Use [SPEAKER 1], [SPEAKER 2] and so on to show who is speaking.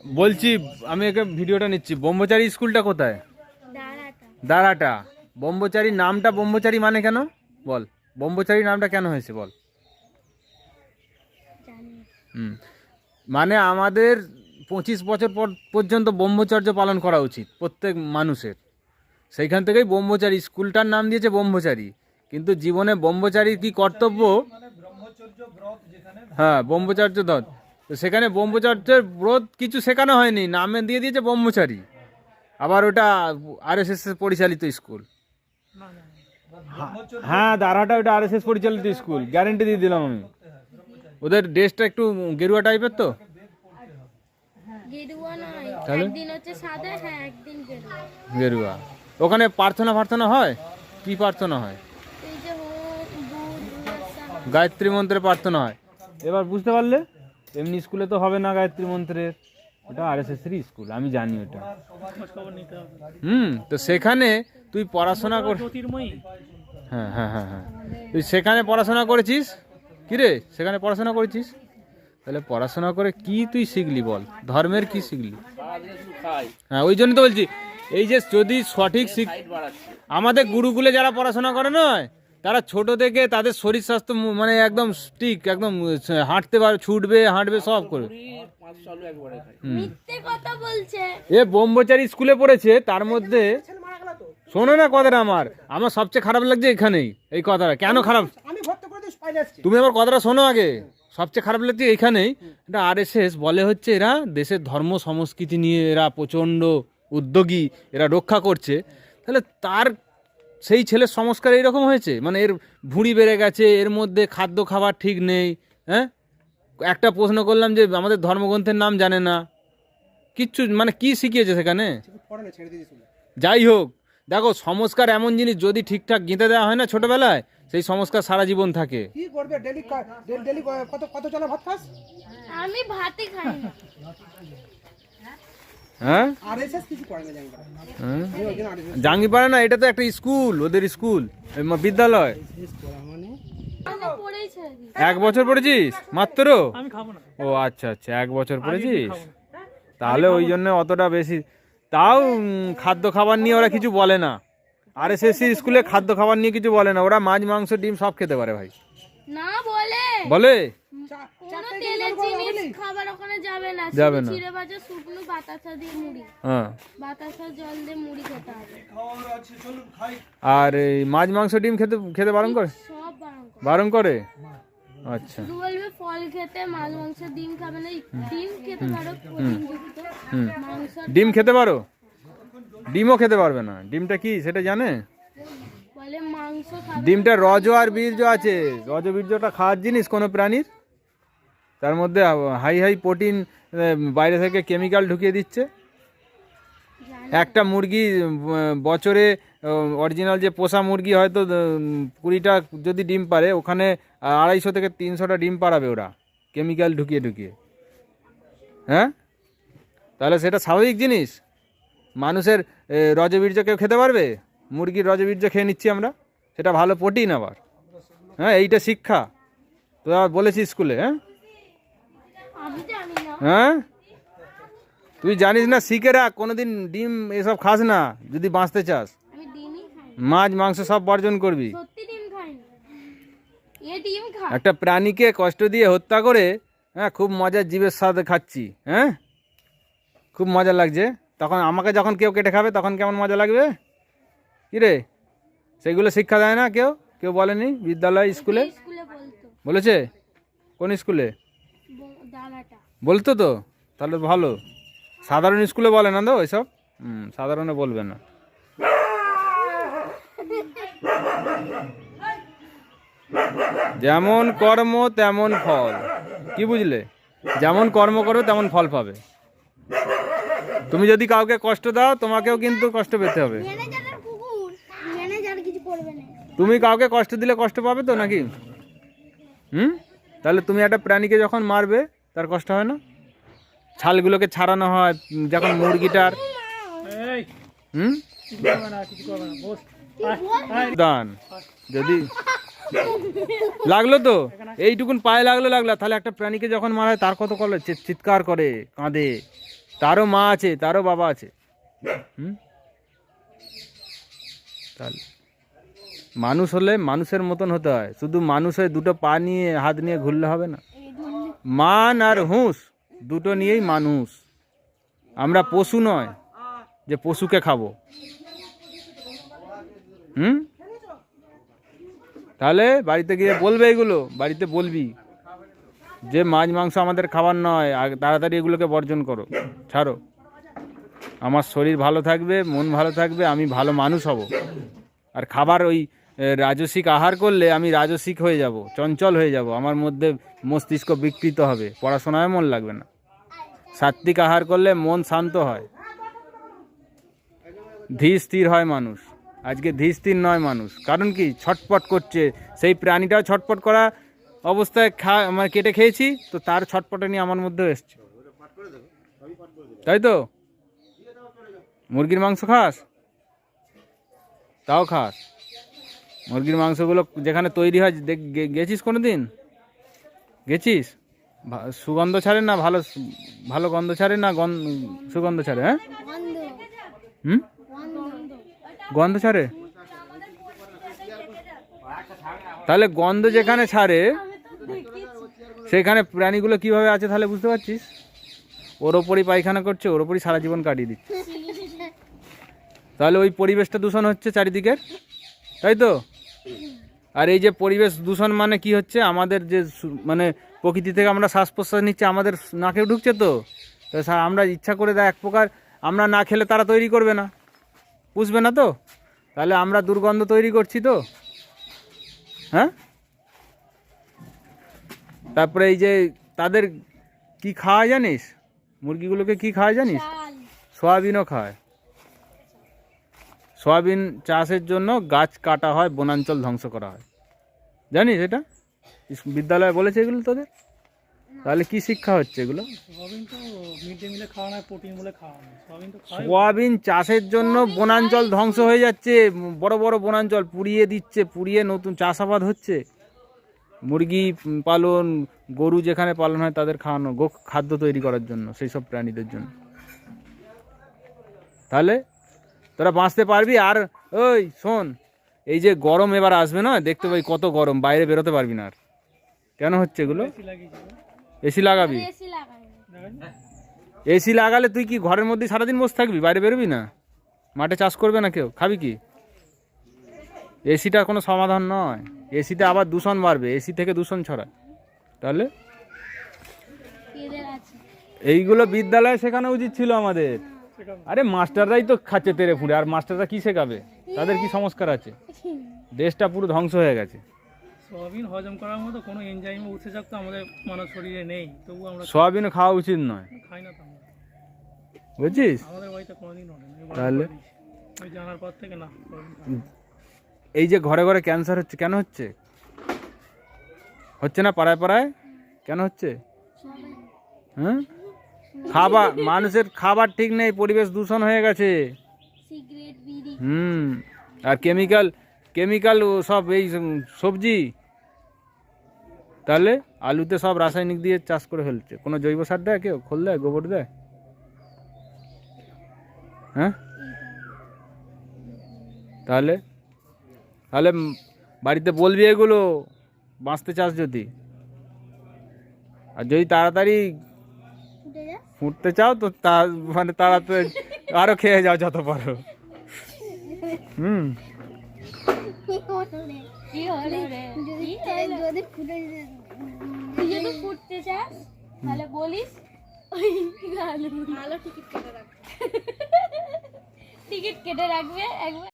[SPEAKER 1] বলছি আমি একটা ভিডিওটা নিচ্ছি। ব্রহ্মচারী স্কুলটা কোথায়? দাঁড়াটা। ব্রহ্মচারী নামটা ব্রহ্মচারী মানে কেন বল? ব্রহ্মচারী নামটা কেন হয়েছে বল? হুম, মানে আমাদের 25 বছর পর্যন্ত ব্রহ্মচর্য পালন করা উচিত প্রত্যেক মানুষের। সেইখান থেকেই ব্রহ্মচারী স্কুলটার নাম দিয়েছে ব্রহ্মচারী। কিন্তু জীবনে ব্রহ্মচারীর কি কর্তব্য? হ্যাঁ, ব্রহ্মচর্য দত্ত। তো সেখানে ব্রহ্মচর্যের ব্রত কিছু শেখানো হয়নি, নামে দিয়ে দিয়েছে ব্রহ্মচারী। আবার ওটা আরএসএস পরিচালিত স্কুল। হ্যাঁ, দারহাটা ওটা আরএসএস পরিচালিত স্কুল, গ্যারেন্টি দিয়ে দিলাম আমি। ওদের ড্রেসটা একটু গেরুয়া টাইপের তো। গেরুয়া। ওখানে প্রার্থনা হয়? কি প্রার্থনা হয়? গায়ত্রী মন্ত্রের প্রার্থনা হয়। এবার বুঝতে পারলে? এমনি স্কুলে তো হবে না গায়ত্রী মন্ত্রের, ওটা আরএসএস এর স্কুল, আমি জানি ওটা। তো সেখানে তুই পড়াশোনা কর। হ্যাঁ হ্যাঁ হ্যাঁ হ্যাঁ, তুই সেখানে পড়াশোনা করেছিস কি রে? সেখানে পড়াশোনা করেছিস, তাহলে পড়াশোনা করে কি তুই শিখলি বল? ধর্মের কি শিখলি? হ্যাঁ, ওই জন্য তো বলছি, এই যে যদি সঠিক আমাদের গুরুকুলে যারা পড়াশোনা করে নয়, তারা ছোট থেকে তাদের শরীর স্বাস্থ্য মানে একদম স্টিক, একদম হাঁটতে পারে, ছুটবে, হাঁটবে, সব করে। এ ব্রহ্মচারী স্কুলে পড়েছে, তার মধ্যে শোনো না কথাটা, আমার সবচেয়ে খারাপ লাগছে এখানেই এই কথাটা। কেন খারাপ? তুমি আমার কথাটা শোনো আগে। সবচেয়ে খারাপ লাগছে এখানেই, এটা আরএসএস বলে হচ্ছে এরা দেশের ধর্ম সংস্কৃতি নিয়ে এরা প্রচণ্ড উদ্যোগী, এরা রক্ষা করছে। তাহলে তার সেই ছেলের সংস্কার এইরকম হয়েছে, মানে এর ভুঁড়ি বেড়ে গেছে, এর মধ্যে খাদ্য খাবার ঠিক নেই। হ্যাঁ, একটা প্রশ্ন করলাম যে আমাদের ধর্মগ্রন্থের নাম জানে না, কিচ্ছু, মানে কি শিখিয়েছে সেখানে? যাই হোক, দেখো সংস্কার এমন জিনিস, যদি ঠিকঠাক গেঁথে দেওয়া হয় না ছোটবেলায়, সেই সংস্কার সারা জীবন থাকে।
[SPEAKER 2] কি করবে? ডেলি ডেলি কত চলা ভাত খাস?
[SPEAKER 3] আমি ভাতই খাই না।
[SPEAKER 1] হ্যাঁ,
[SPEAKER 2] আরএসএস কিছু করে না
[SPEAKER 1] জাঙ্গিপাড়া না, এটা তো একটা স্কুল, ওদের স্কুল, বিদ্যালয়। 1 বছর পড়েছিস মাত্র? ও আচ্ছা আচ্ছা, 1 বছর পড়েছিস, তাহলে ওই জন্য অতটা বেশি। তাও খাদ্য খাবার নিয়ে ওরা কিছু বলে না। আরএসএস স্কুলে খাদ্য খাবার নিয়ে কিছু বলে না, ওরা মাছ মাংস ডিম সব খেতে পারে ভাই।
[SPEAKER 3] না বলে
[SPEAKER 1] বলে
[SPEAKER 3] কোনো তেলের জিনিস খাবার ওখানে যাবে না, চিড়ে ভাজা শুকনো বাতাসা দিয়ে মুড়ি,
[SPEAKER 1] হ্যাঁ,
[SPEAKER 3] বাতাসা জল দিয়ে মুড়ি খেতে হবে।
[SPEAKER 1] আর এই মাছ মাংস ডিম খেতে বারণ করে?
[SPEAKER 3] সব
[SPEAKER 1] বারণ করে। আচ্ছা,
[SPEAKER 3] শুধু বলবে ফল খেতে, মাছ মাংস ডিম খাবে না। ডিম খেতে পারো, প্রোটিন যুক্ত মাংস।
[SPEAKER 1] ডিম খেতে পারো, ডিমও খেতে পারবে না। ডিমটা কি সেটা জানে?
[SPEAKER 3] বলে মাংস খাবে।
[SPEAKER 1] ডিমটা রজ আর বীর্য আছে, রজ বীর্যটা খাওয়ার জিনিস কোনো প্রাণীর, তার মধ্যে হাই হাই প্রোটিন বাইরে থেকে কেমিক্যাল ঢুকিয়ে দিচ্ছে। একটা মুরগি বছরে অরিজিনাল যে পোষা মুরগি হয়তো 20টা যদি ডিম পারে, ওখানে 250 থেকে 300টা ডিম পাড়াবে ওরা, কেমিক্যাল ঢুকিয়ে ঢুকিয়ে। হ্যাঁ, তাহলে সেটা স্বাভাবিক জিনিস? মানুষের রজবীর্য কেউ খেতে পারবে? মুরগির রজবীর্য খেয়ে নিচ্ছি আমরা, সেটা ভালো প্রোটিন আবার। হ্যাঁ, এইটা শিক্ষা তোরা বলেছিস স্কুলে? হ্যাঁ হ্যাঁ, তুই জানিস না, শিখে রাখ, কোনোদিন ডিম এসব খাস না যদি বাঁচতে চাস। মাছ মাংস সব বর্জন করবি। একটা প্রাণীকে কষ্ট দিয়ে হত্যা করে, হ্যাঁ, খুব মজার জীবের সাথে খাচ্ছি। হ্যাঁ, খুব মজা লাগছে। তখন আমাকে যখন কেউ কেটে খাবে তখন কেমন মজা লাগবে কি রে? সেগুলো শিক্ষা দেয় না কেউ, কেউ বলেনি বিদ্যালয় স্কুলে? বলেছে? কোন স্কুলে বলতো? তো তাহলে ভালো। সাধারণ স্কুলে বলে না তো এসব? সাধারণে বলবে না। যেমন কর্ম তেমন ফল, কি বুঝলে? যেমন কর্ম করো তেমন ফল পাবে। তুমি যদি কাউকে কষ্ট দাও, তোমাকেও কিন্তু কষ্ট পেতে হবে। তুমি কাউকে কষ্ট দিলে কষ্ট পাবে তো নাকি? তাহলে তুমি একটা প্রাণীকে যখন মারবে, তার কষ্ট হয় না? ছালগুলোকে ছাড়ানো হয় যখন মুরগিটার, দান যদি লাগলো তো এইটুকুন পায়ে লাগলো, তাহলে একটা প্রাণীকে যখন মারা হয় তার কত চিৎকার করে, কাঁদে। তারও মা আছে, তারও বাবা আছে। তাহলে মানুষ হলে মানুষের মতন হতে হয়, শুধু মানুষ হয়ে দুটো পা নিয়ে হাত নিয়ে ঘুরলে হবে না। মান আর হুঁশ দুটো নিয়েই মানুষ। আমরা পশু নয় যে পশুকে খাবো। তাহলে বাড়িতে গিয়ে বলবে, এগুলো বাড়িতে বলবি যে মাছ মাংস আমাদের খাবার নয়, তাড়াতাড়ি এগুলোকে বর্জন করো, ছাড়ো। আমার শরীর ভালো থাকবে, মন ভালো থাকবে, আমি ভালো মানুষ হব। আর খাবার ওই রাজসিক আহার করলে আমি রাজসিক হয়ে যাব, চঞ্চল হয়ে যাব, আমার মধ্যে মস্তিষ্ক বিকৃত হবে, পড়াশোনায় মন লাগবে না। সাত্বিক আহার করলে মন শান্ত হয়, ধীর স্থির হয় মানুষ। আজকে ধীর স্থির নয় মানুষ, কারণ কি? ছটপট করছে। সেই প্রাণীটাও ছটপট করা অবস্থায় মানে কেটে খেয়েছি, তো তার ছটপটে নিয়ে আমার মধ্যেও এসছে, তাই তো? মুরগির মাংস খাস? তাও খাস। মুরগির মাংসগুলো যেখানে তৈরি হয় গেছিস কোনো দিন? গেছিস? সুগন্ধ ছাড়ে না, ভালো ভালো গন্ধ ছাড়ে না সুগন্ধ ছাড়ে? হ্যাঁ, গন্ধ ছাড়ে। তাহলে গন্ধ যেখানে ছাড়ে সেখানে প্রাণীগুলো কিভাবে আছে তাহলে বুঝতে পারছিস? ওর ওপরই পায়খানা করছে, ওর ওপরই সারা জীবন কাটিয়ে দিচ্ছে। তাহলে ওই পরিবেশটা দূষণ হচ্ছে চারিদিকের, তাই তো? আর এই যে পরিবেশ দূষণ মানে কি হচ্ছে? আমাদের যে মানে প্রকৃতি থেকে আমরা শ্বাস প্রশ্বাস নিচ্ছে, আমাদের নাকেও ঢুকছে। তো আমরা ইচ্ছা করে এক প্রকার, আমরা না খেলে তারা তৈরি করবে না, বুঝবে না তো? তাহলে আমরা দুর্গন্ধ তৈরি করছি তো, হ্যাঁ? তারপরে এই যে তাদের কি খাওয়া জানিস? মুরগিগুলোকে কি খাওয়া জানিস? সয়াবিনও খায়। সয়াবিন চাষের জন্য গাছ কাটা হয়, বনাঞ্চল ধ্বংস করা হয়, জানিস এটা? বিদ্যালয়ে বলেছে এগুলো তোদের? তাহলে কি শিক্ষা হচ্ছে এগুলো? সয়াবিন চাষের জন্য বনাঞ্চল ধ্বংস হয়ে যাচ্ছে, বড় বড় বনাঞ্চল পুড়িয়ে দিচ্ছে, পুড়িয়ে নতুন চাষাবাদ হচ্ছে। মুরগি পালন, গরু যেখানে পালন হয় তাদের খাওয়ানো, খাদ্য তৈরি করার জন্য, সেই সব প্রাণীদের জন্য। তাহলে তোরা বাঁচতে পারবি? আর ওই শোন, এই যে গরম এবার আসবে না, দেখতে পাই কত গরম, বাইরে বেরোতে পারবি না আর। কেন হচ্ছে এগুলো? এসি লাগাবি? এসি লাগালে তুই কি ঘরের মধ্যে সারাদিন বসে থাকবি? বাইরে বেরোবি না? মাঠে চাষ করবে না কেউ? খাবি কি? এসিটা কোনো সমাধান নয়। এসিতে আবার দূষণ বাড়বে, এসি থেকে দূষণ ছড়ায়। তাহলে এইগুলো বিদ্যালয়ে শেখানো উচিত ছিল আমাদের। আরে মাস্টাররাই তো খাচ্ছে তেরে ফুঁড়ে, আর মাস্টাররা কি শেখাবে? তাদের কি সংস্কার আছে? দেশটা পুরো ধ্বংস হয়ে গেছে।
[SPEAKER 4] সয়াবিন হজম করার মতো কোনো এনজাইম উৎসেচক তো আমাদের মানব শরীরে নেই, তবু আমরা
[SPEAKER 1] সয়াবিন খাওয়া উচিত নয়,
[SPEAKER 4] খাই না তো আমরা,
[SPEAKER 1] বুঝছিস?
[SPEAKER 4] আমাদের বাড়িতে কোনোদিন হয় না।
[SPEAKER 1] তাহলে
[SPEAKER 4] ওই জানার পর থেকে না।
[SPEAKER 1] এই যে ঘরে ঘরে ক্যান্সার হচ্ছে, কেন হচ্ছে? হচ্ছে না পাড়ায় পাড়ায়? কেন হচ্ছে? হ্যাঁ, খাবার, মানুষের খাবার ঠিক নেই, পরিবেশ দূষণ হয়ে গেছে। আর কেমিক্যাল সব এই সবজি, তাহলে আলুতে সব রাসায়নিক দিয়ে চাষ করে ফেলছে। কোনো জৈব সার দেয় কেউ? খোল দেয়, গোবর দেয়? হ্যাঁ, তাহলে বাড়িতে বলবি এগুলো, বাঁচতে চাস যদি। আর যদি তাড়াতাড়ি ফুটতে চাও তো মানে তাড়াতাড়ি আরো খেয়ে যাও যত পারো।
[SPEAKER 3] যদি ফুটতে চাস তাহলে বলিস, টিকিট কেটে রাখবে একবার।